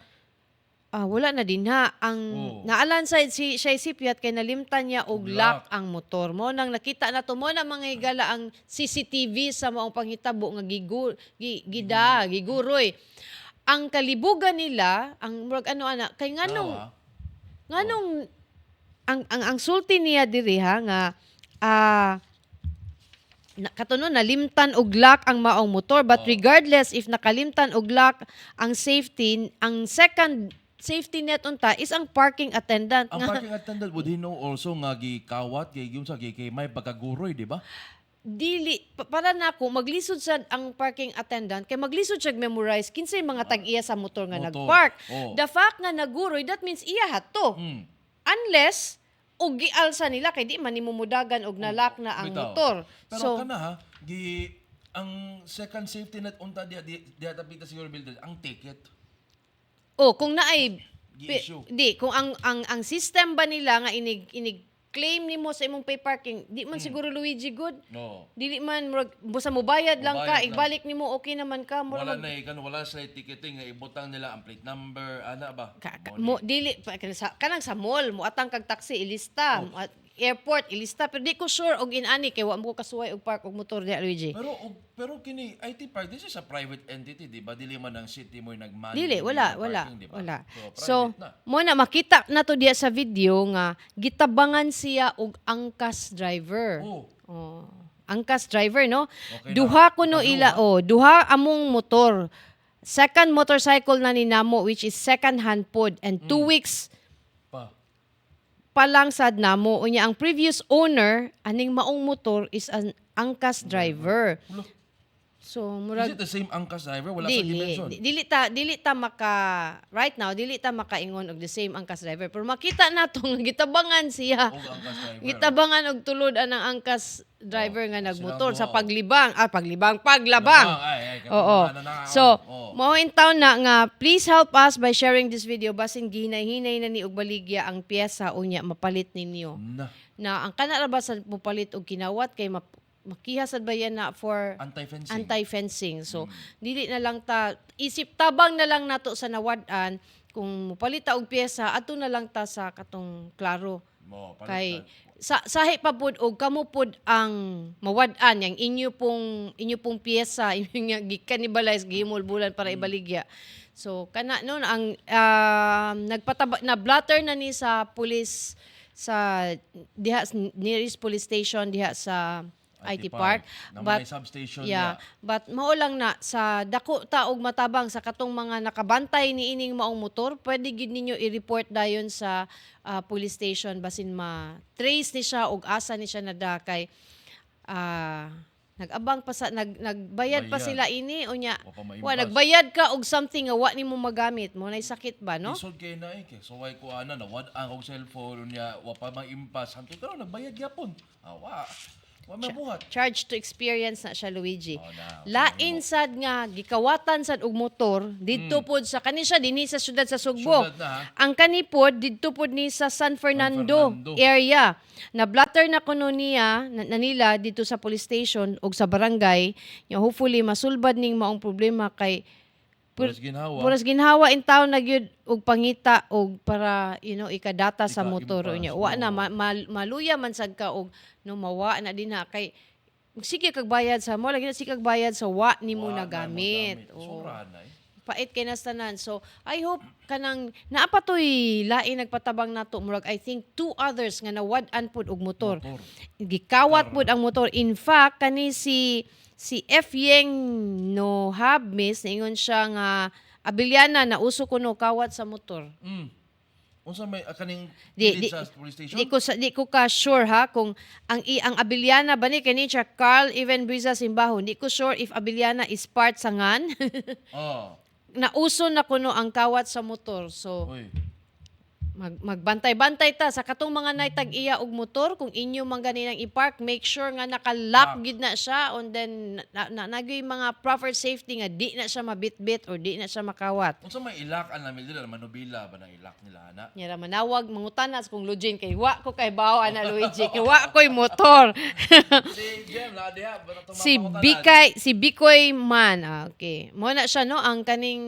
Wala na din ha. Ang naalan sa siya sipyat kay nalimtan niya og lock ang motor mo. Nang nakita na to mo na mga higala ang CCTV sa maong panghitabo nga giguroy. Ang kalibugan nila, ang murag kay nganong ang sulti niya diri ha nga katunon nalimtan og lock ang maong motor, but regardless if nakalimtan og lock ang safety, ang second safety net unta is ang parking attendant. Ang parking attendant would know also nga gikawat kay gyud sa kay may pagkaguroy, di ba? Dili para nako maglisod sad ang parking attendant kay maglisod siya memorize kinsay mga tag-iya sa motor nga nagpark. The fact nga naguroy, that means iya hato. Unless og gialsa nila kay di man nimumudagan og nalak na ang motor. Pero So kana ha, ang second safety net unta diha tapita siguro builder ang ticket. kung naay Gi-issue. kung ang system ba nila nga inig claim nimo sa imong pay parking, di man siguro Luigi good. No. Dili man busa mo bayad lang ka, Mubayad lang. ibalik nimo okay naman ka. Wala sa ticketing nga ibutang nila ang plate number ana ba? Dili kanang sa mall mo atang kag taxi ilista, airport ilista, pero di ko sure og inani kay wa mo ko kasuway og park og motor di Luigi. Pero kini IT Park, this is a private entity, di ba? Dili man ang city mo nag-manage. Dili, ng wala. parking, di ba? So, private na. mo na makita na to diya sa video nga gitabangan siya og angkas driver. Angkas driver, no? Okay Duha kuno duha among motor. Second motorcycle na ni namo which is second hand pod and 2 weeks pa lang sad namo. Unya ang previous owner aning maong motor is an angkas driver. So Is it the same angkas driver? Wala sa dimension. Dili ta right now dili ta makaingon og the same angkas driver, pero makita nato nga gitabangan siya. Og angkas driver. Gitabangan og tulod anang angkas driver nga nagmotor sila sa mo, paglibang. Oo. So, mao in town na nga please help us by sharing this video basin gihinay-hinay na ni og baligya ang piyesa unya mapalit ninyo. Na ang kana ra ba sa mopalit og kinawat kay makihasad ba yan na for anti-fencing. So, dili na lang isip tabang na lang nato sa nawad-an kung mupalita og piyesa, ato na lang ta sa katong klaro. Kay sahi pa pud og kamo pud ang mawad-an yang inyo pong piyesa, inyo gikanibalize gihimulbulan para ibaligya. So, kana noon ang na blatter na ni sa police sa diha nearest police station diha sa IT Park. But substation but mao lang na sa dako ta og matabang sa katong mga nakabantay ni ining maong motor, pwede gid ninyo i-report dayon sa police station basin ma-trace ni siya og asa ni siya nadakay. Nag-abang pa sa nagbayad pa Bayad. sila ini unya. Wa pa maimbas. Wa nagbayad ka og something nga wa nimo magamit mo nay sakit ba no? Isod kay na kay so why ko ana na wad ang og cellphone unya wa pa maimpas hangtod karon nagbayad gyapon. Wa may buhat. Charge to experience na siya Luigi. Oh, na. Lain sad nga gikawatan sad og motor didto pod sa kani siya dinhi sa syudad sa Sugbo. Syudad na, ha? Ang kani pod didto pod ni sa San Fernando, Fernando. area. Na blatter na kuno niya na nila dito sa police station og sa barangay. Nya hopefully masulbad ning maong problema kay Puras ginhawa. Puras ginhawa in town na gyud og pangita og para ikadata sa motor Ika-impas, niya. Wa na oo. maluya man sad ka og no mawa na din na kay sige kag bayad sa mo lagi na sige kag bayad sa wa nimo Wa na gamit. So ra na eh. Pait kay nastanan. So I hope kanang naapatoy lain nagpatabang nato murag I think 2 others nga nawad-an pud og motor. Motor. Gikawat pud ang motor. In fact kani si F. Yeng no Habmis, ingon siya nga Abiliana na uso ko no kawat sa motor. Unsa may kaning Di- kilid di- sa police station? Di ko ka sure ha kung ang Abiliana ba ni kani siya Carl Even Briza Simbahon. Di ko sure if Abiliana is part sa ngan. Oh. Nauso na kuno ang kawat sa motor. So Oy. magbantay-bantay ta sa katong mga naitag iya og motor kung inyo man ganinang i-park, make sure nga naka-lock gid na siya and then nagyoy mga proper safety nga di na siya mabitbit or di na siya makawat. Unsa may ilak an namin dira manubila ba nang ilak nila ana? Nya ra manawag mangutanas kung Lujin kay wa ko kay bawo ana Luigi kay wa ko'y motor. Si Jem la diha ba na Si Bikoy man. Okay. Mo na siya no ang kaning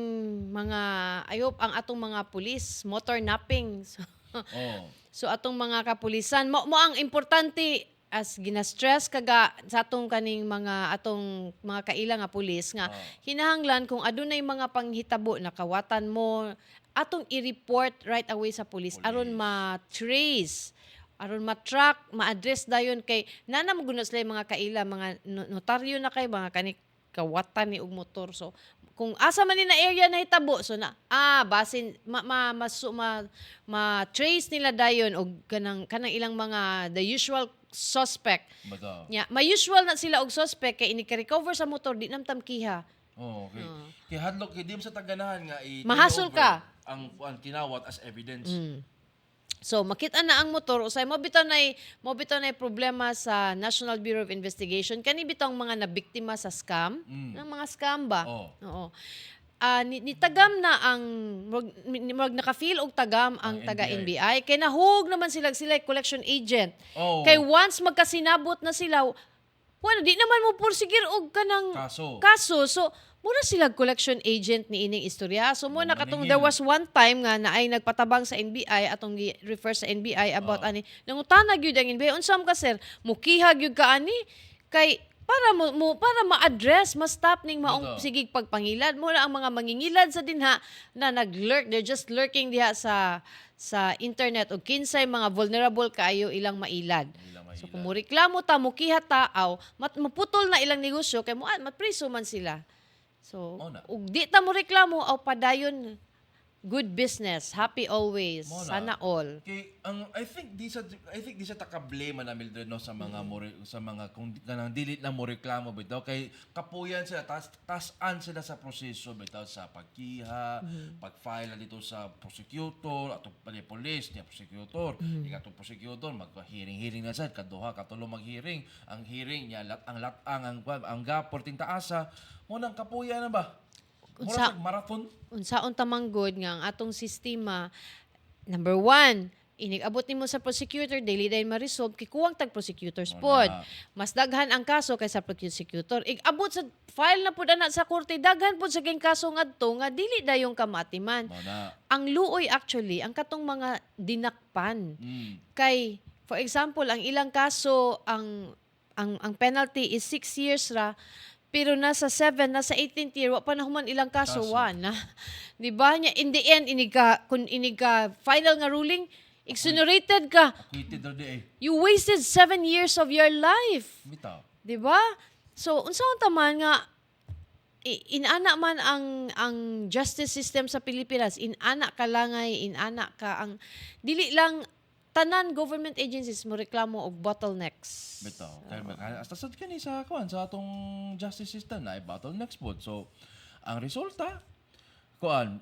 mga ayop ang atong mga pulis motor napping. So, Oh. so atong mga kapulisan mo ang importante as gina-stress kaga sa atong kaning atong mga kaila nga pulis nga hinahanglan kung adunay mga panghitabo na kawatan mo atong i-report right away sa pulis aron ma-trace aron ma-track, ma-address dayon kay nanam guna sila yung mga kaila, mga notaryo na kay mga kanik kawatan ni og motor. So kung asa man ni na area na hitabo so na basin ma-trace nila dayon og kanang ilang mga the usual suspect. Bata. Nya, may usual na sila og suspect kay ini ka-recover sa motor di nam tamkiha. Oh, okay. Kay hadlok kay di mo sa taganahan nga Mahasol ka. ang kinawat as evidence. So makita na ang motor usay mo bitaw nay problema sa National Bureau of Investigation kani bitong mga nabiktima sa scam, ng mga scam ba? Oo. Nitagam na ang murag naka-feel og tagam ang taga NBI kay nahug naman sila collection agent. Oh. Kay once magkasinabot na sila wala di naman mo porsigir og kanang kaso. So mura sila collection agent ni ining istorya. So mo na katong there was one time nga na ay nagpatabang sa NBI atong refer sa NBI about ani nangutana gyud ang NBI unsam ka sir mukihag gyud ka ani kay para ma-address ma-stop ning maong sigig pagpangilad mo na ang mga mangingilad sa dinha na nag-lurk they're just lurking diha sa internet o kinsay mga vulnerable kaayo ilang mailad. So kung mo reklamo ta mukiha taaw maputol na ilang negosyo kay matpriso man sila. So, ug di ta mo reklamo aw padayon good business, happy always, sana all. Okay, I think di sa takablema na Mildred no sa mga kung kanang dili na mo reklamo bitaw kay kapuyan sila tasan sila sa proseso bitaw sa pagkiha, pag-file dito sa prosecutor ato police niya prosecutor, ikato prosecutor mag-hearing na sad kaduha katulo mag-hearing, ang hearing niya ang gapor ting taasa mo nang kapuyan na ba? Mura marathon. Unsaon tamanggod nga ang atong sistema number 1 inig-abot nimo sa prosecutor daily day ma-resolve kay kuwang tag prosecutors pod. Mas daghan ang kaso kaysa prosecutor. Ig-abot sa file na pud ana sa korte daghan pud sa kaso ngadto nga dili dayong kamatiman. Ang luoy actually ang katong mga dinakpan. Kay for example ang ilang kaso ang penalty is 6 years ra. Pero nasa 7, nasa 18th year, wa pa na human ilang kaso. Na. Di ba? In the end, kung inig ka final nga ruling, exonerated ka. Acquitted na di You wasted 7 years of your life. Bitaw. Di ba? So, unsaon taman nga, inana man ang justice system sa Pilipinas, inana ka langay, inana ka ang, dili lang tanan government agencies mo reklamo og bottlenecks. Bitaw. Kaya hasta sad kani sa sa atong justice system na bottlenecks pod. So ang resulta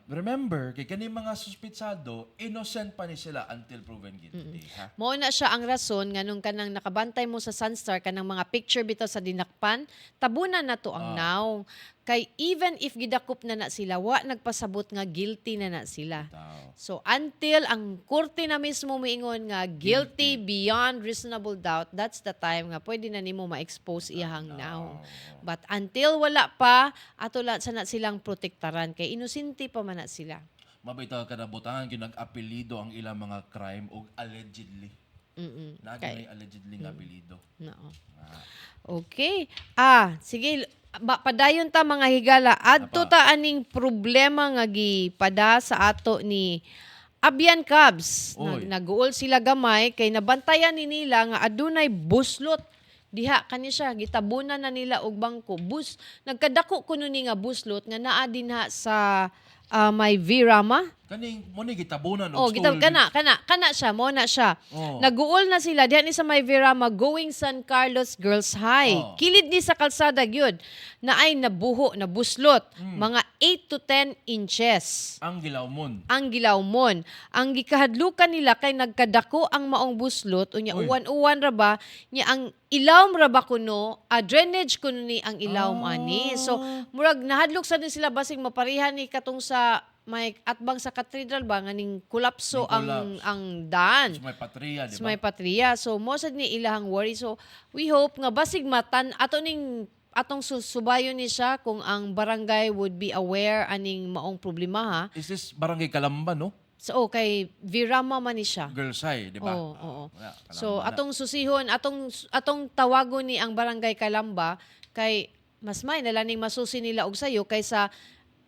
remember kay kani mga suspitsado innocent pa ni sila until proven guilty, ha? Mao na siya ang rason nganong kanang nakabantay mo sa Sunstar kanang mga picture bitaw sa dinakpan, tabunan na to ang naong. Kay even if gidakop na sila, wa nagpasabot nga guilty na sila. Bitaw. So until ang korte na mismo miingon nga guilty beyond reasonable doubt, that's the time nga pwede na nimo ma-expose iyahang now. But until wala pa, ato lang sana silang protektaran kay inosente pa man na sila. Mabitaw kada butangan gyud nag-apelido ang ilang mga crime og allegedly. Okay. Allegedly nga apelido. No. Okay. Sige, padayon ta mga higala. Adto ta aning problema nga gipada sa ato ni Abian Cubs. Oy. Naguol sila gamay kay nabantayan ni nila nga adunay buslot. Diha kani siya gitabunan na nila og bangko. Nagkadako kuno ni nga buslot nga naa dinha sa may Virama. Kaning mo ni gitabunan Oh, og kana siya, mo na siya. Oh. Naguol na sila diyan ni sa may Virama going San Carlos Girls High. Oh. Kilid ni sa kalsada gyud na ay nabuho, nabuslot, mga 8 to 10 inches. ang gilawmon. Ang gilawmon. Ang gikahadlukan nila kay nagkadako ang maong buslot unya Uy. uwan-uwan ra ba nya ang ilawm ra ba kuno, drainage kuno ni ang ilawm ani. So murag nahadlok sa din sila basig maparihan ni katong sa may atbang sa katedral ba nga ning kulapso Ning ang daan. So, may patriya, di Sa ba? may patriya. So mo sad ni ilahang worry. So we hope nga basig matan atong subayon ni siya kung ang barangay would be aware aning maong problema ha. Is this Barangay Kalamba, no? So kay Virama man ni siya. Girls High, di ba? Oo. Wala, Kalamba So na. atong susihon, atong tawagon ni ang barangay Kalamba kay mas may nalaning masusi nila og sayo kaysa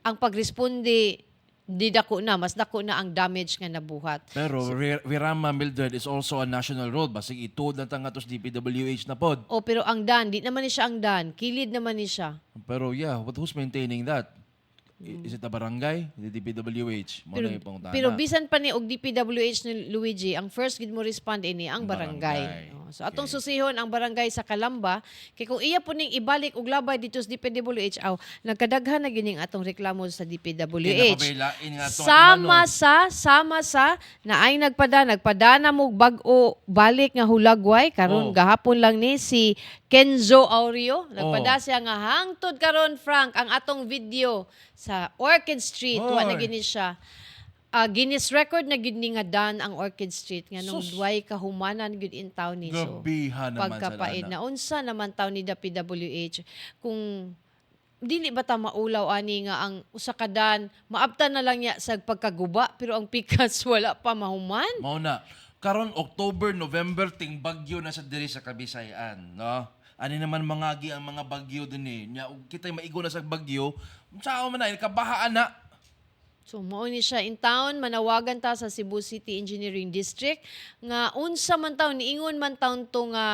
ang pagresponde di dako na, mas dako na ang damage nga nabuhat. Pero Virama Mildred is also a national road. Basig ituod na tanga to sa DPWH na pod. O pero ang dan, di naman ni siya ang dan, kilid naman ni siya. Pero yeah, who's maintaining that? Is it a barangay? The DPWH? Mo na yung tana. Pero bisan pa ni og DPWH ni Luigi, ang first gid mo respond ini ang barangay. Barangay. So atong susihon ang barangay sa Kalamba kay kung iya po ning ibalik og labay dito sa DPWH nagkadaghan na gining atong reklamo sa DPWH. Kinapabailain nga itong Sama sa na ay nagpadana mo bag-o balik nga hulagway karon gahapon lang ni si Kenzo Aureo nagpada siya nga hangtod karon Frank ang atong video sa Orchid Street wa na gini siya. Guinness record na gid ni nga dan ang Orchid Street nga nung duay kahumanan gid in town ni so Gabihan naman pagkapaid sa na unsa naman taon ni DPWH kung dili ba ta maulaw ani nga ang usa ka dan maabtan na lang niya sa pagkaguba pero ang pikas wala pa mahuman. Mao na. Karon October, November ting bagyo na sa diri sa Kabisayan, no? Ani naman mangagi ang mga bagyo dinhi. Nya kitay maigo na sa bagyo, sao man na kabahaan na. So mao ni siya in town manawagan ta sa Cebu City Engineering District nga unsa man taon niingon man taon to nga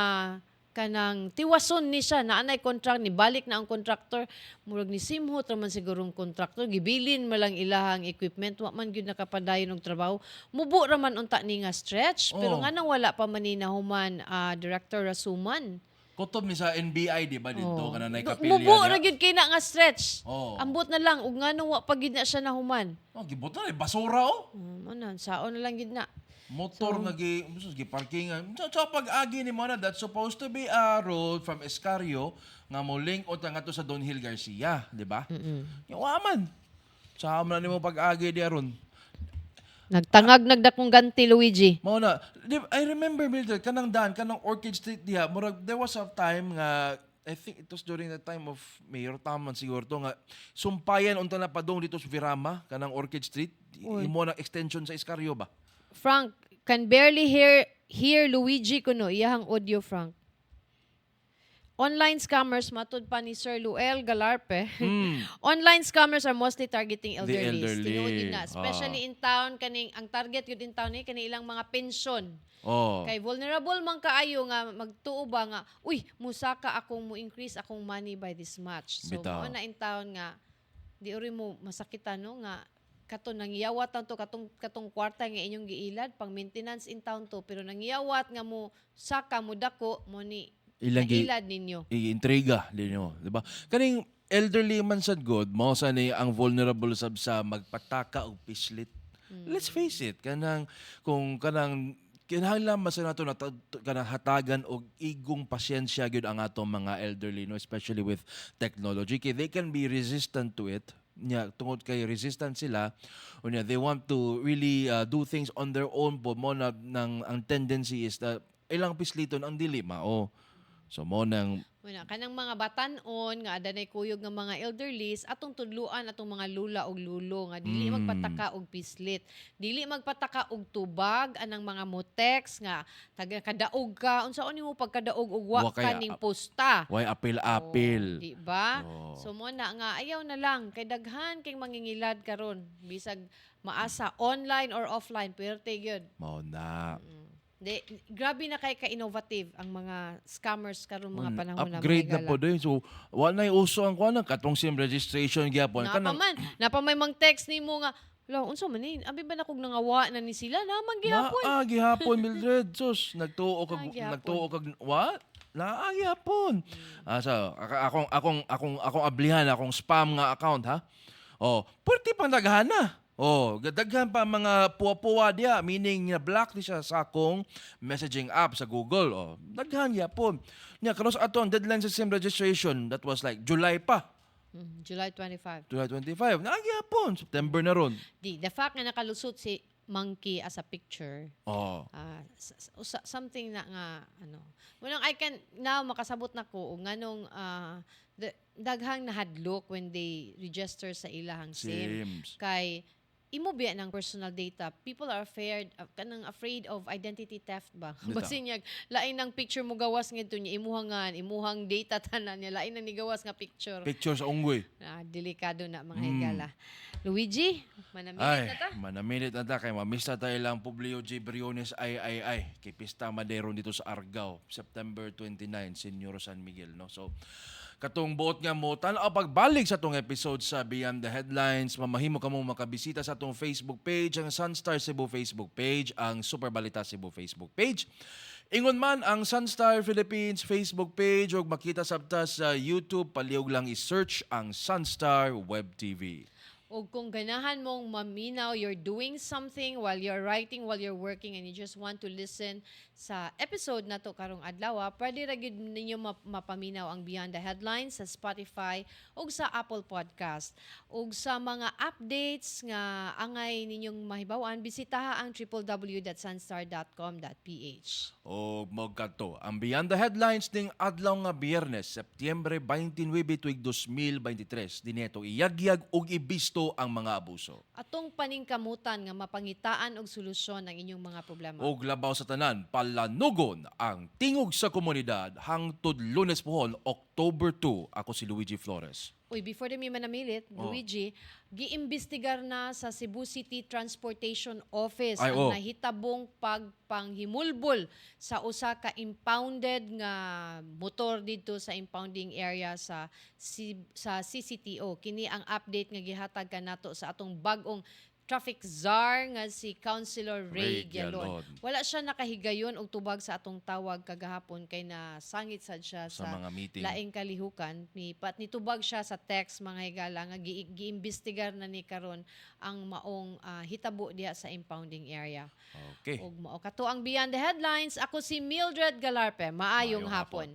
kanang tiwason ni siya na anay contract ni balik na ang contractor murag ni simhot ra man sigurong contractor gibilin man lang ilahang equipment wa man gyud nakapadayon og trabaho mubo ra man unta ni nga stretch pero nga nang wala pa man ni nahuman Director Rasuman. Kutob ni sa NBI di ba dito kanang kapilya. Mubo ra gyud kay na nga stretch. Oh. Ambot na lang ug nganong wa pa gyud na siya nahuman. Gibot na basura Manan saon na lang gyud na. Motor nga gi parkingan. Sa pag-agi ni mo na that's supposed to be a road from Escario nga mo link unta nga to sa Don Hill Garcia, di ba? Yung waman. Sa man nimo pag-agi di aron. Nagtangag nagdakong ganti Luigi. Mao na. I remember Mildred kanang Orchid Street diha. Murag there was a time nga I think it was during the time of Mayor Taman siguro to nga sumpayan unta na padong dito sa Virama kanang Orchid Street. Imo na extension sa Escario ba? Frank, can barely hear Luigi kuno iyahang audio Frank. Online scammers matud pa ni Sir Luel Galarpe. Online scammers are mostly targeting elderly. Tinuod yun na, especially in town kaning ang target yun in town ni kani ilang mga pensyon. Kay vulnerable man kaayo nga magtuo ba nga uy musaka akong mo increase akong money by this much. So Bitaw. mo na in town nga di ori mo masakitan no nga kato nangyawat lang to katong kwarta nga inyong giilad pang maintenance in town to pero nangyawat nga mo saka mo dako mo ni Ilang gi- nailad ninyo. Iintriga dinyo, di ba? Kaning elderly man sad god, mao sa ni ang vulnerable sab sa magpataka og pislit. Let's face it, kanang kung kanang kinahanglan man sa nato na kanang hatagan og igong pasyensya gyud ang atong mga elderly, no, especially with technology kay they can be resistant to it. Nya tungod kay resistant sila unya they want to really do things on their own po mo na ang tendency is that ilang pisliton ang dili mao. So mo nang Una, kanang mga batan-on nga adanay kuyog nga mga elderlies atong tudluan atong mga lula og lulo nga dili magpataka og pislit, dili magpataka og tubag anang mga motex nga taga kadaog ka unsa nimo pagkadaog og wa Wa kay kaning posta. why apil-apil. Di ba? Oo. So mo na nga ayaw na lang kay daghan kay mangingilad karon bisag maasa online or offline pwerte gyud. Mao na. Grabe na kay ka-innovative ang mga scammers karon mga panahon na Upgrade na mga po doon. So, wala na uso ang kuha katong SIM registration gyapon. Napamay mang text nimo nga, "Lo, unsa man ni? Abi ba na kog nangawa na ni sila na manggihapon?" Gihapon Mildred. Sus, nagtuo kag what? Gihapon. So, akong ablihan akong spam nga account ha. Oh, pwerte pang daghana. Oh, daghan pa mga puwa-puwa diya, meaning na block di siya sa akong messaging app sa Google. Oh, daghan yapon. Nya karon sa aton deadline sa SIM registration, that was like July pa. July 25. July 25. Nagyapon, September na ron. The fact na nakalusot si monkey as a picture, Oh. something na nga ano. Munang I can now makasabot na ko og nganong daghang nahadlok when they register sa ilahang SIM. Sims. Kay imo biya ng personal data, people are afraid of identity theft ba? Dito. Basin niya, lain ng picture mo gawas ngito niya, imuhang data tanan niya, lain ang nigawas nga picture. Picture sa unggoy. Delikado na mga higala. Luigi, manamit na ta. Manaminit na ta kay mamista tayo lang Publio J. Briones ay kay Pista Madero dito sa Argao, September 29, Senyor San Miguel, no? So katong buot nga mo tan-aw pagbalik sa tong episode sa Beyond the Headlines, mamahimo kamo makabisita sa tong Facebook page, ang Sunstar Cebu Facebook page, ang Super Balita Cebu Facebook page. Ingon man ang Sunstar Philippines Facebook page ug makita sabta sa YouTube, palihog lang i-search ang Sunstar Web TV. O kung ganahan mong maminaw, you're doing something while you're writing, while you're working, and you just want to listen sa episode na to karong adlaw, pwede ra gyud ninyo mapaminaw ang Beyond the Headlines sa Spotify o sa Apple Podcast. O sa mga updates nga angay ninyong mahibawan, bisitaha ang www.sunstar.com.ph. O magkato, ang Beyond the Headlines ning adlaw nga Biyernes, Septyembre 29 tuig 2023. Dineto iyagyag ug ibisto ang mga abuso. Atong paningkamutan nga mapangitaan og solusyon ang inyong mga problema. Og labaw sa tanan, palanugon ang tingog sa komunidad hangtod Lunes pohon, October 2. Ako si Luigi Flores. Uy, before mi manamilit, Luigi, giimbestigar na sa Cebu City Transportation Office ang nahitabong pagpanghimulbol sa usa ka impounded nga motor dito sa impounding area sa CCTO. Kini ang update nga gihatag kanato sa atong bag-ong traffic czar nga si Councilor Ray Gialon. Wala siya nakahigayon og tubag sa atong tawag kagahapon kay nasangit sad siya sa mga meeting. laing kalihukan. Nitubag siya sa text mga higala nga giimbestigar na ni karon ang maong hitabo diha sa impounding area. Okay. Og mao kato ang Beyond the Headlines. Ako si Mildred Galarpe. Maayong hapon.